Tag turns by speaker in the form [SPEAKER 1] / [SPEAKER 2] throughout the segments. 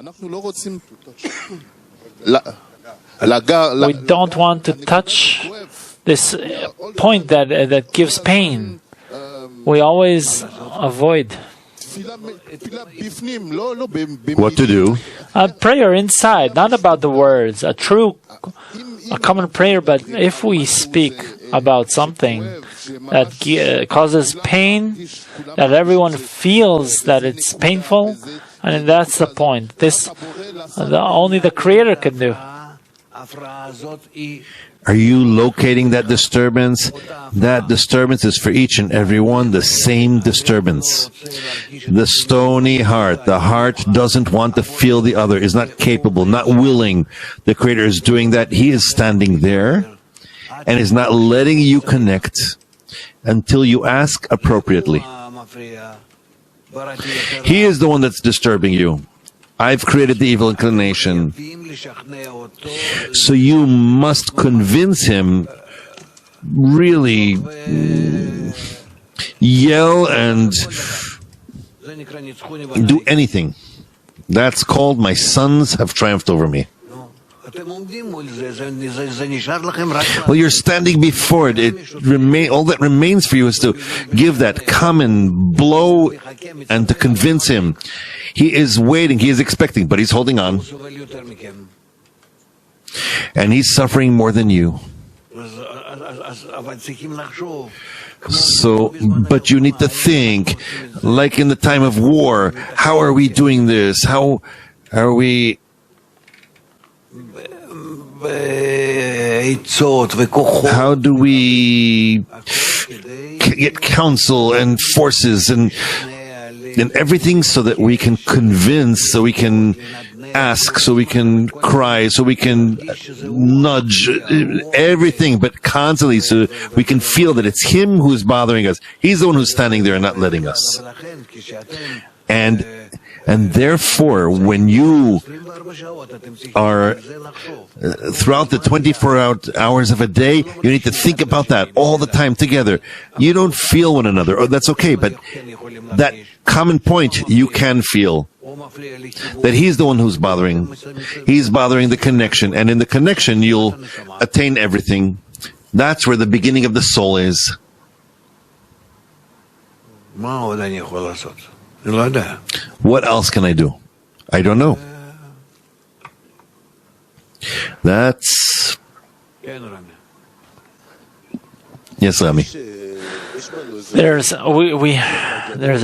[SPEAKER 1] We don't want to touch this point that gives pain. We always avoid.
[SPEAKER 2] What to do?
[SPEAKER 1] A prayer inside, not about the words. A common prayer, but if we speak about something that causes pain, that everyone feels that it's painful, and that's the point. Only the Creator can do.
[SPEAKER 2] Are you locating that disturbance? That disturbance is for each and every one the same disturbance. The stony heart, the heart doesn't want to feel the other, is not capable, not willing. The Creator is doing that. He is standing there and is not letting you connect until you ask appropriately. He is the one that's disturbing you. I've created the evil inclination. So you must convince him, really yell and do anything. That's called my sons have triumphed over me. Well, you're standing before it. All that remains for you is to give that common blow and to convince him. He is waiting, he is expecting, but he's holding on. And he's suffering more than you. So, but you need to think, like in the time of war, how are we doing this? How are we... How do we get counsel and forces and everything so that we can convince, so we can ask, so we can cry, so we can nudge, everything, but constantly so we can feel that it's him who's bothering us. He's the one who's standing there and not letting us. And therefore, when you are throughout the 24 hours of a day, you need to think about that all the time together. You don't feel one another. Oh, that's okay, but that common point you can feel. That he's the one who's bothering. He's bothering the connection. And in the connection, you'll attain everything. That's where the beginning of the soul is. What else can I do? I don't know. That's... Yes, Rami.
[SPEAKER 1] There's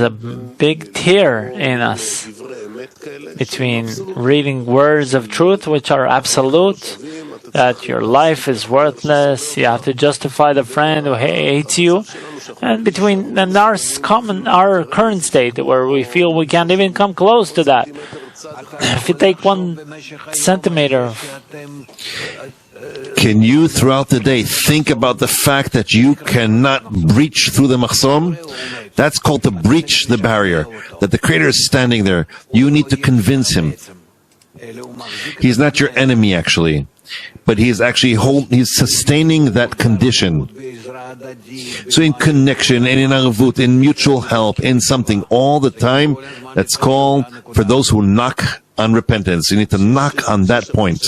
[SPEAKER 1] a big tear in us between reading words of truth which are absolute, that your life is worthless, you have to justify the friend who hates you, and between our current state where we feel we can't even come close to that. If you take 1 centimeter,
[SPEAKER 2] can you throughout the day think about the fact that you cannot breach through the machsom? That's called to breach the barrier, that the Creator is standing there. You need to convince him. He's not your enemy, actually, but he's actually he's sustaining that condition. So in connection, and in arvut, in mutual help, in something all the time, that's called for those who knock on repentance. You need to knock on that point.